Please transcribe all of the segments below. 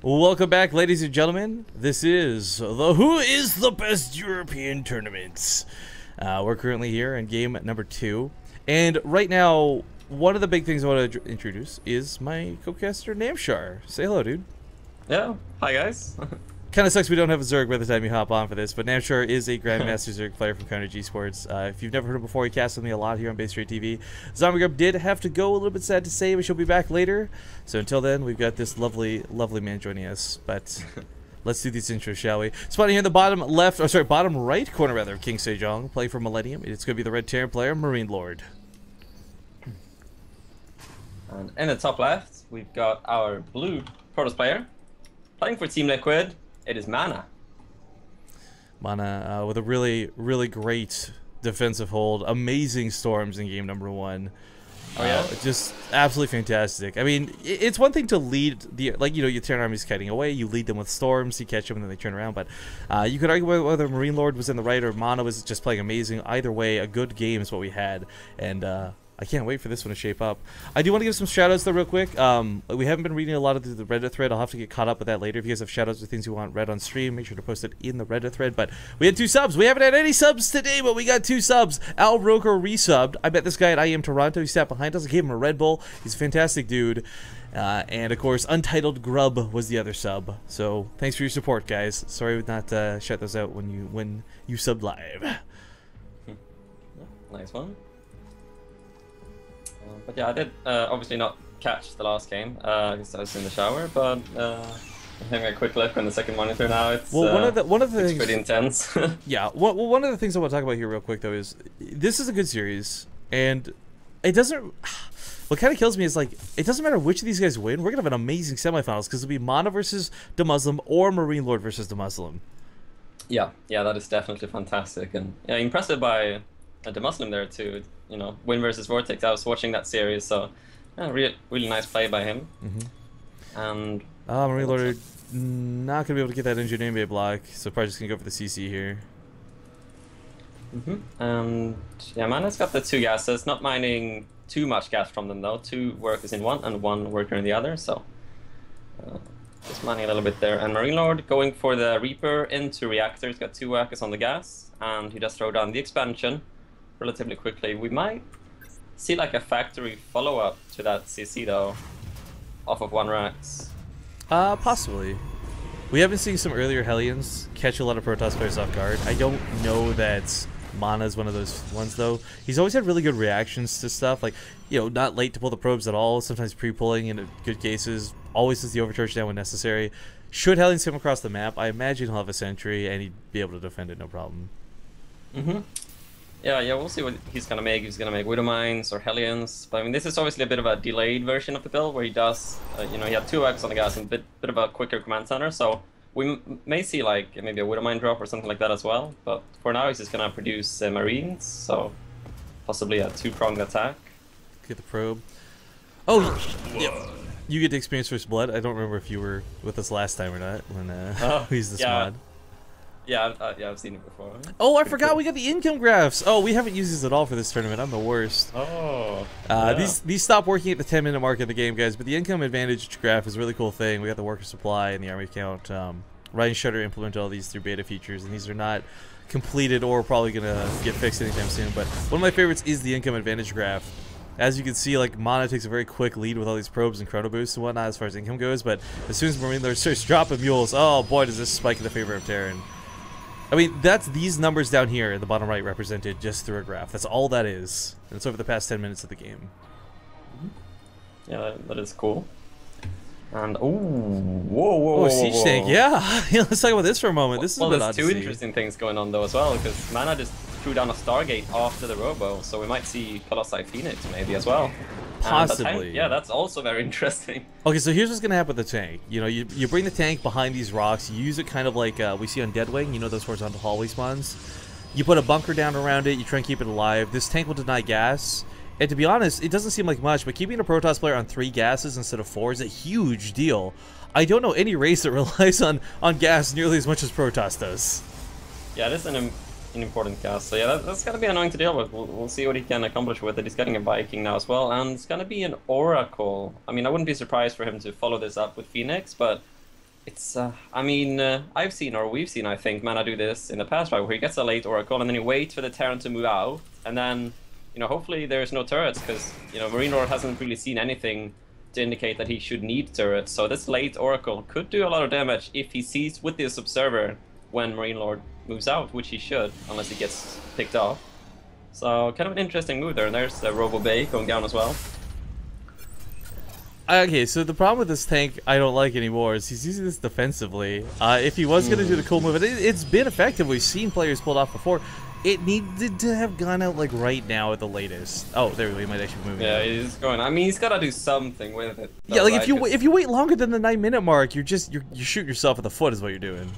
Welcome back, ladies and gentlemen. This is the Who is the Best European Tournaments. We're currently here in game number 2. And right now, one of the big things I want to introduce is my co-caster, Namshar. Say hello, dude. Yeah, hi guys. Kind of sucks we don't have a Zerg by the time you hop on for this, but Namshar is a Grandmaster Zerg player from Counter G Sports. If you've never heard him before, he casts with me a lot here on Base Rate TV. Zombie Grub did have to go, a little bit sad to say, but she'll be back later. So until then, we've got this lovely, lovely man joining us. But let's do these intros, shall we? Spawning here in the bottom left, or sorry, bottom right corner rather, of King Sejong, playing for Millennium. It's going to be the Red Terran player, Marinelord. And in the top left, we've got our blue Protoss player playing for Team Liquid. It is MaNa. MaNa with a really, really great defensive hold. Amazing storms in game number 1. Oh yeah? Just absolutely fantastic. I mean, it's one thing to lead the, like, you know, you turn armies kiting away, you lead them with storms, you catch them and then they turn around, but you could argue whether Marinelord was in the right or MaNa was just playing amazing. Either way, a good game is what we had, and I can't wait for this one to shape up. I do want to give some shoutouts though real quick. We haven't been reading a lot of the Reddit thread. I'll have to get caught up with that later. If you guys have shoutouts or things you want read on stream, make sure to post it in the Reddit thread. But we had 2 subs. We haven't had any subs today, but we got 2 subs. Al Roker resubbed. I met this guy at I Am Toronto. He sat behind us. I gave him a Red Bull. He's a fantastic dude. And of course, Untitled Grub was the other sub. So thanks for your support, guys. Sorry I would not shout those out when you subbed live. Nice one. But yeah, I did obviously not catch the last game because I was in the shower, but I'm having a quick look on the second monitor now. It's well, one of the it's things, pretty intense. yeah. Well, one of the things I want to talk about here real quick though is this is a good series, and it doesn't. What kind of kills me is, like, it doesn't matter which of these guys win. We're gonna have an amazing semifinals because it'll be MaNa versus the Muslim or Marinelord versus the Muslim. Yeah, that is definitely fantastic, and yeah, impressive by the Muslim there too. You know, win versus Vortex. I was watching that series, so yeah, really nice play by him. And Marinelord not gonna be able to get that Engineering Bay block, so probably just gonna go for the CC here. And yeah, MaNa's got the 2 gases, not minding too much gas from them though. 2 workers in one and 1 worker in the other, so just mining a little bit there. And Marinelord going for the Reaper into Reactor. He's got 2 workers on the gas, and he does throw down the expansion relatively quickly. We might see like a factory follow-up to that CC though, off of 1 Rax. Possibly. We have been seeing some earlier Hellions catch a lot of Protoss players off guard. I don't know that MaNa is one of those ones though. He's always had really good reactions to stuff, like, you know, not late to pull the probes at all, sometimes pre-pulling in good cases, always does the overcharge down when necessary. Should Hellions come across the map, I imagine he'll have a sentry and he'd be able to defend it no problem. Yeah, we'll see what he's gonna make. He's gonna make Widow Mines or Hellions. But I mean, this is obviously a bit of a delayed version of the build where he does, you know, he had 2 X on the gas and a bit of a quicker command center. So we may see like maybe a Widow Mine drop or something like that as well. But for now, he's just gonna produce Marines, so possibly a 2-pronged attack. Get the probe. Oh, yeah. You get to experience First Blood. I don't remember if you were with us last time or not when we used this mod. Yeah, I've seen it before. Oh, I forgot we got the income graphs. Oh, we haven't used these at all for this tournament. I'm the worst. Oh. These stop working at the 10-minute mark of the game, guys. But the income advantage graph is a really cool thing. We got the worker supply and the army count. Ryan Shutter implemented all these through beta features, and these are not completed or probably gonna get fixed anytime soon. But one of my favorites is the income advantage graph. As you can see, like, MaNa takes a very quick lead with all these probes and chrono boosts and whatnot as far as income goes. But as soon as Marinelord starts dropping mules, oh boy, does this spike in the favor of Terran. I mean, that's these numbers down here in the bottom right represented just through a graph. That's all that is. And it's over the past 10 minutes of the game. Yeah, that is cool. And, whoa, siege tank, yeah. Let's talk about this for a moment. This is a bit odd to see. There's 2 interesting things going on though as well, because MaNa just threw down a Stargate after the Robo, so we might see Colossi Phoenix maybe as well. Possibly. Yeah, that's also very interesting. Okay, so here's what's gonna happen with the tank. You know, you bring the tank behind these rocks, you use it kind of like we see on Deadwing, you know, those horizontal hallway spawns. You put a bunker down around it, you try and keep it alive. This tank will deny gas. And to be honest, it doesn't seem like much, but keeping a Protoss player on 3 gases instead of 4 is a huge deal. I don't know any race that relies on gas nearly as much as Protoss does. Yeah, this is an important gas. So yeah, that's gonna be annoying to deal with. We'll see what he can accomplish with it. He's getting a Viking now as well, and it's gonna be an Oracle. I mean, I wouldn't be surprised for him to follow this up with Phoenix, but It's, I mean, I've seen, or we've seen, I think, MaNa do this in the past, right? Where he gets a late Oracle and then he waits for the Terran to move out, and then, you know, hopefully there's no turrets, because, you know, Marinelord hasn't really seen anything to indicate that he should need turrets. So this late Oracle could do a lot of damage if he sees with this Observer when Marinelord moves out, which he should, unless he gets picked off. So kind of an interesting move there, and there's the Robo Bay going down as well. Okay, so the problem with this tank I don't like anymore is he's using this defensively. If he was going to do the cool move, and it's been effective. We've seen players pull it off before. It needed to have gone out like right now at the latest. Oh, there we go. He might actually move. Yeah, he's going. I mean, he's got to do something with it. Though, yeah, like right? if you wait longer than the 9-minute mark, you're shooting yourself in the foot is what you're doing.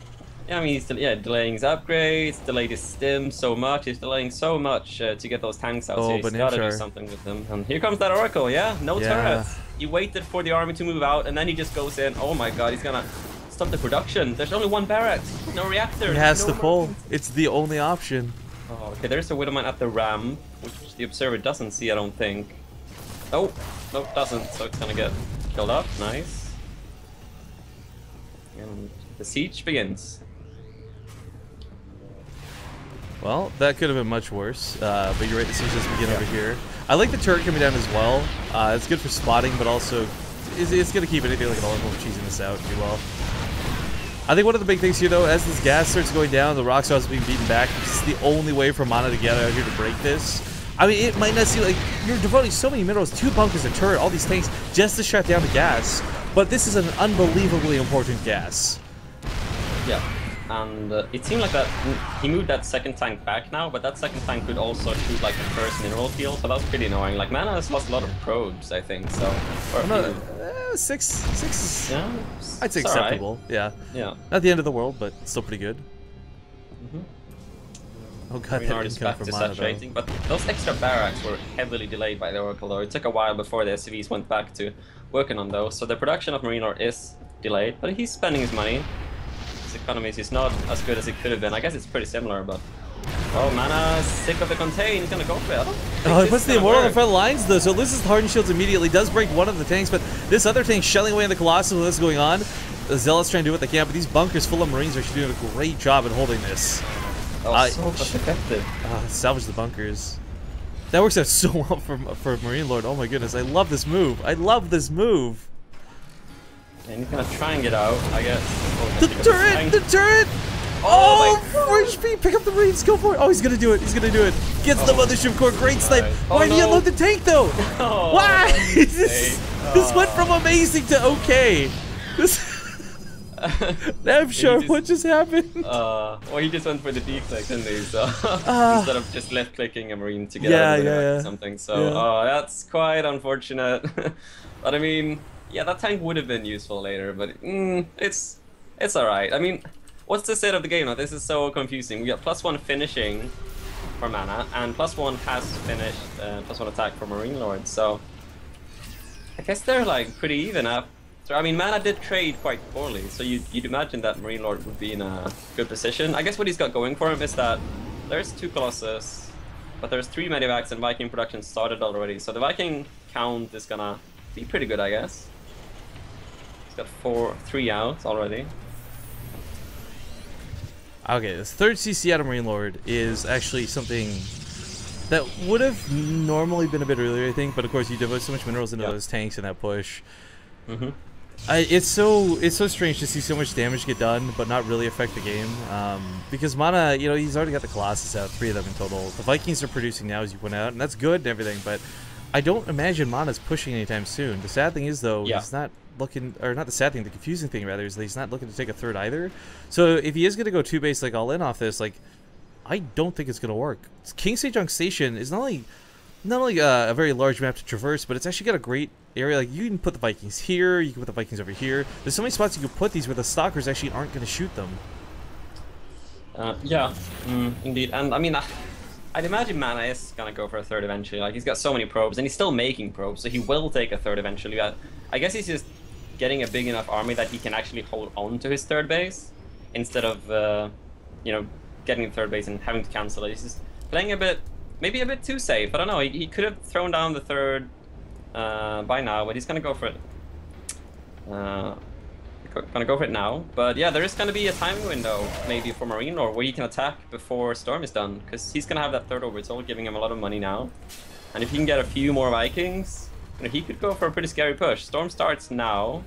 Yeah, I mean, he's delaying his upgrades, delayed his stim so much. He's delaying so much to get those tanks out. So he's got to do something with them. And here comes that Oracle. Yeah, no turrets. He waited for the army to move out, and then he just goes in. Oh my god, he's gonna stop the production. There's only one barracks, no reactor. He has to pull. It's the only option. Oh, okay, there's a Widowmine at the ram, which the Observer doesn't see, I don't think. Oh, no, it doesn't, so it's gonna get killed off. Nice. And the siege begins. Well, that could have been much worse, but you're right, the siege does begin over here. I like the turret coming down as well. It's good for spotting, but also it's going to keep anything like an Oracle from cheesing this out pretty well. I think one of the big things here, though, as this gas starts going down, the rock stars being beaten back, this is the only way for MaNa to get out here to break this. I mean, it might not seem like you're devoting so many minerals, 2 bunkers, a turret, all these tanks, just to shut down the gas, but this is an unbelievably important gas. Yeah. And it seemed like that he moved that second tank back now, but that second tank could also shoot like the first mineral field, so that was pretty annoying. Like MaNa has lost a lot of probes, I think. So six. Yeah, I'd say acceptable. Right. Yeah. Yeah. Not the end of the world, but still pretty good. Oh god, that is back to saturating, but those extra barracks were heavily delayed by the Oracle, though. It took a while before the SCVs went back to working on those, so the production of Marinelord is delayed, but he's spending his money. His economies is not as good as it could have been. I guess it's pretty similar, but oh, MaNa's sick of the contain. He's gonna go for it. Oh, he puts the Immortal on the front lines though, so loses the hardened shields immediately. Does break one of the tanks, but this other tank shelling away in the Colossus with this going on. The Zealots trying to do what they can, but these bunkers full of Marines are actually doing a great job at holding this. Oh, so effective. Salvage the bunkers. That works out so well for Marinelord. Oh my goodness, I love this move. I love this move. And he's gonna try and get out, I guess. Oh, the turret! The turret! Oh, 4 HP! Pick up the Marines, go for it! Oh, he's gonna do it, he's gonna do it. Gets the Mothership Core, great snipe. Why did he unload the tank though? Oh, why? This went from amazing to okay. I'm sure what just happened. Well, he just went for the D-click, didn't he? So instead of just left-clicking a Marine to get out of or something. So that's quite unfortunate. But I mean, yeah, that tank would have been useful later, but it's alright. I mean, what's the state of the game now? This is so confusing. We got +1 finishing for MaNa, and +1 has finished, +1 attack for Marinelord, so I guess they're like pretty even up. So, I mean, MaNa did trade quite poorly, so you'd imagine that Marinelord would be in a good position. I guess what he's got going for him is that there's 2 Colossus, but there's 3 Medivacs and Viking production started already, so the Viking count is gonna be pretty good, I guess. Got 3 out already. Okay, this 3rd CC out of Marinelord is actually something that would have normally been a bit earlier, I think, but of course you devote so much minerals into those tanks and that push. It's so strange to see so much damage get done, but not really affect the game. Because MaNa, you know, he's already got the Colossus out, 3 of them in total. The Vikings are producing now, as you went out, and that's good and everything, but I don't imagine MaNa's pushing anytime soon. The sad thing is, though, he's not looking, or not the sad thing, the confusing thing, rather, is that he's not looking to take a 3rd either. So if he is going to go 2 base, like, all in off this, like, I don't think it's going to work. King Sejong Station is not only a very large map to traverse, but it's actually got a great area. Like, you can put the Vikings here, you can put the Vikings over here. There's so many spots you can put these where the stalkers actually aren't going to shoot them. Indeed. And I mean, I'd imagine MaNa is gonna go for a 3rd eventually. Like, he's got so many probes, and he's still making probes, so he will take a 3rd eventually. But I guess he's just getting a big enough army that he can actually hold on to his 3rd base instead of, you know, getting the 3rd base and having to cancel it. He's just playing a bit, maybe a bit too safe. I don't know. He could have thrown down the 3rd by now, but he's gonna go for it. Go gonna go for it now. But yeah, there is gonna be a timing window maybe for Marinelord where he can attack before Storm is done, because he's gonna have that third orbital, giving him a lot of money now. And if he can get a few more Vikings, you know, he could go for a pretty scary push. Storm starts now.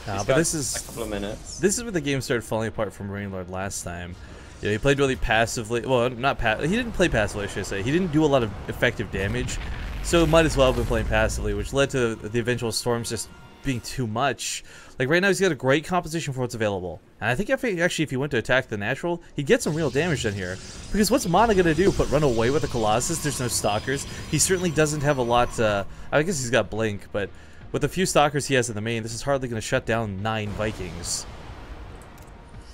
But this is a couple of minutes. This is where the game started falling apart from Marinelord last time. You know, he played really passively. Well, not he didn't play passively, I should say. He didn't do a lot of effective damage, so might as well have been playing passively, which led to the eventual Storms just being too much. Like right now, he's got a great composition for what's available, and I think actually if he went to attack the natural, he'd get some real damage done here. Because what's MaNa gonna do? Run away with the Colossus? There's no stalkers. He certainly doesn't have a lot. I guess he's got blink, but with the few stalkers he has in the main, this is hardly gonna shut down 9 Vikings.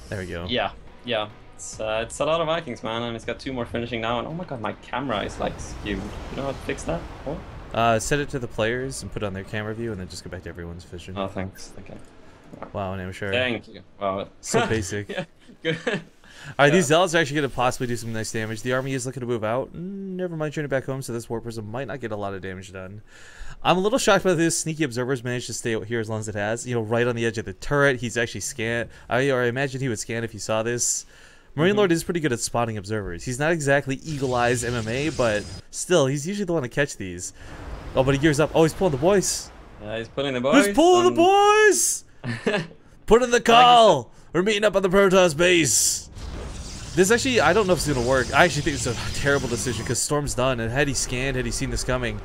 There we go. Yeah. It's a lot of Vikings, man, and he's got 2 more finishing now. And oh my god, my camera is like skewed. You know how to fix that? What? Set it to the players and put it on their camera view, and then just go back to everyone's vision. Oh, thanks. Okay. Wow, an amateur. Thank you. Wow. So basic. Yeah, good. Alright, these Zealots are actually going to possibly do some nice damage. The army is looking to move out. Never mind turning back home, so this war person might not get a lot of damage done. I'm a little shocked by this. Sneaky Observer's managed to stay out here as long as it has. You know, right on the edge of the turret. He's actually scanned. I imagine he would scan if he saw this. Marinelord is pretty good at spotting observers. He's not exactly eagle-eyes MMA, but still, he's usually the one to catch these. Oh, but he gears up. Oh, he's pulling the boys. Yeah, he's pulling the boys. He's pulling the boys! Put in the call! We're meeting up at the Protoss base. This actually, I don't know if it's going to work. I actually think it's a terrible decision because Storm's done, and had he scanned, had he seen this coming,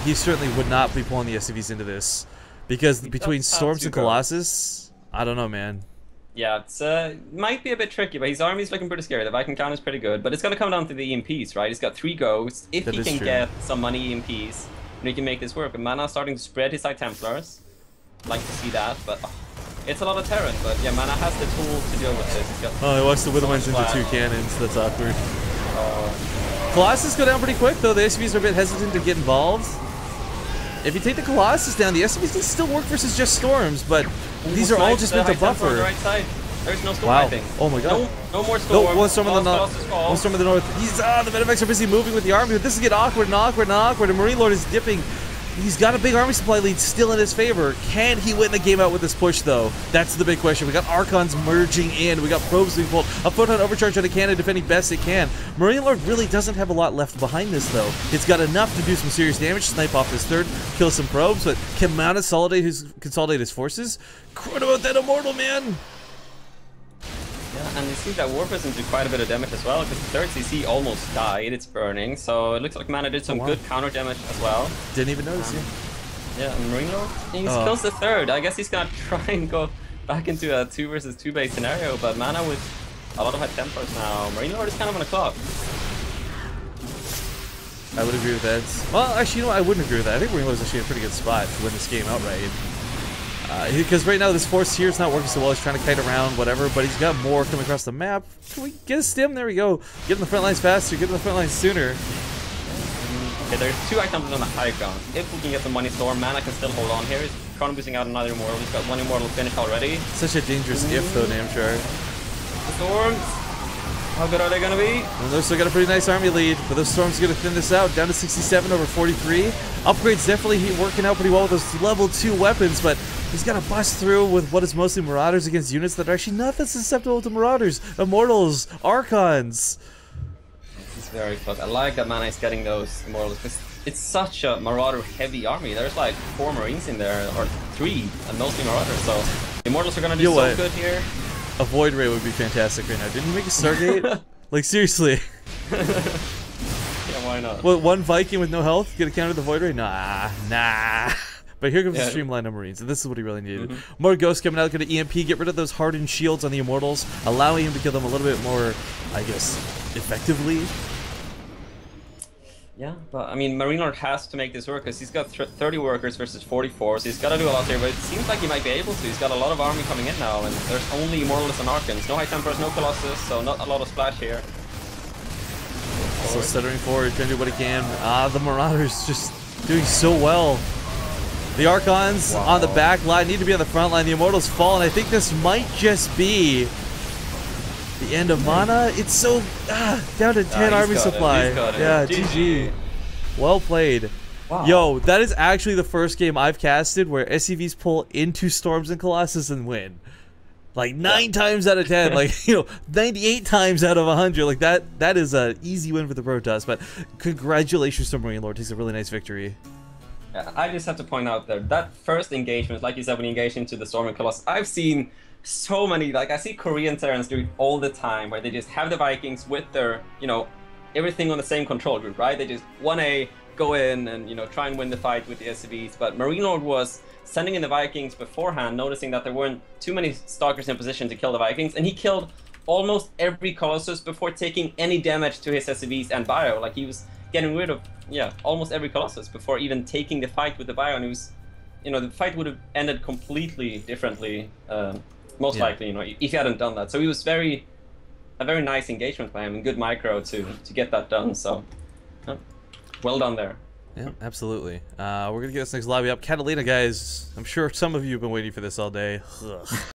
he certainly would not be pulling the SCVs into this. Because between Storms and Colossus, I don't know, man. Yeah, it's might be a bit tricky, but his army's looking pretty scary. The Viking count is pretty good, but it's going to come down to the EMPs, right? He's got 3 ghosts. If he can get some money EMPs, then he can make this work. And MaNa's starting to spread his High Templars. Like to see that, but it's a lot of Terran. But yeah, MaNa has the tools to deal with this. He's got he wants to Withermines into 2 cannons. That's awkward. Colossus go down pretty quick, though. The SCVs are a bit hesitant to get involved. If you take the Colossus down, the SCVs can still work versus just Storms, but these are all just meant to buffer. On the right side. There's no storm, wow. I think. Oh my god. No more storm. No, one storm in the north. One storm in the north. The Medivacs are busy moving with the army, but this is getting awkward and awkward and awkward, and Marinelord is dipping. He's got a big army supply lead still in his favor. Can he win the game out with this push, though? That's the big question. We got Archons merging in. We got probes being pulled. A photon overcharge on a cannon defending best it can. Marinelord really doesn't have a lot left behind this, though. It's got enough to do some serious damage, snipe off his third, kill some probes, but can MaNa consolidate his forces? Crud about that Immortal, man! Yeah, and it seems that Warperson's do quite a bit of damage as well, because the third CC almost died, it's burning, so it looks like MaNa did some good counter damage as well. Didn't even notice, yeah, and Marinelord, he kills the third. I guess he's gonna try and go back into a 2 versus 2 base scenario, but MaNa with a lot of high tempers now. Marinelord is kind of on a clock. I would agree with that. Well, actually, you know what? I wouldn't agree with that. I think Marinelord's actually in a pretty good spot to win this game outright. Because right now this force here is not working so well. He's trying to kite around, whatever, but he's got more coming across the map. Can we get a stim? There we go. Get in the front lines faster. Get in the front lines sooner. Okay, there's 2 items on the high ground. If we can get the money storm, MaNa can still hold on here. He's chrono boosting out another immortal. He's got 1 immortal finished already. Such a dangerous if, though, Namchar. The storms. How good are they going to be? Well, they've still got a pretty nice army lead, but those storms are going to thin this out. Down to 67 over 43. Upgrades definitely working out pretty well with those level 2 weapons, but he's got to bust through with what is mostly Marauders against units that are actually not that susceptible to Marauders. Immortals, Archons. It's very close. I like that MaNa is getting those Immortals, because it's such a Marauder-heavy army. There's like 4 Marines in there, or 3, and mostly Marauders, so Immortals are going to do so good here. A Void Ray would be fantastic right now. Didn't you make a Stargate? Like, seriously. Yeah, why not? What, 1 Viking with no health? Get a counter the Void Ray? Nah. But here comes the streamline of Marines, and this is what he really needed. More Ghosts coming out, going to EMP, get rid of those hardened shields on the Immortals, allowing him to kill them a little bit more, I guess, effectively. Yeah, but I mean, Marinelord has to make this work because he's got 30 workers versus 44, so he's got to do a lot there, but it seems like he might be able to. He's got a lot of army coming in now, and there's only Immortals and Archons. No High Templars, no Colossus, so not a lot of splash here. So stuttering forward, trying to do what he can. The Marauders just doing so well. The Archons on the back line need to be on the front line. The Immortals fall, and I think this might just be the end of MaNa. It's so down to 10 army supply. Yeah, GG. Well played. Wow. Yo, that is actually the first game I've casted where SCVs pull into Storms and Colossus and win. Like 9 times out of 10, like 98 times out of 100, like that is an easy win for the Protoss. But congratulations to Marinelord, he's a really nice victory. Yeah, I just have to point out there that first engagement, like you said, when you engage into the Storm and Colossus, I've seen so many, like I see Korean Terrans do it all the time, where they just have the Vikings with their, everything on the same control group, right? They just 1A, go in and, try and win the fight with the SCVs. But Marinelord was sending in the Vikings beforehand, noticing that there weren't too many Stalkers in position to kill the Vikings, and he killed almost every Colossus before taking any damage to his SCVs and bio. Like, he was getting rid of, almost every Colossus before even taking the fight with the bio, and he was, the fight would have ended completely differently, most likely, if he hadn't done that. So he was a very nice engagement by him, and good micro to get that done, so well done there. Yeah, absolutely. We're gonna get this next lobby up. Catalina, guys, I'm sure some of you have been waiting for this all day. Ugh.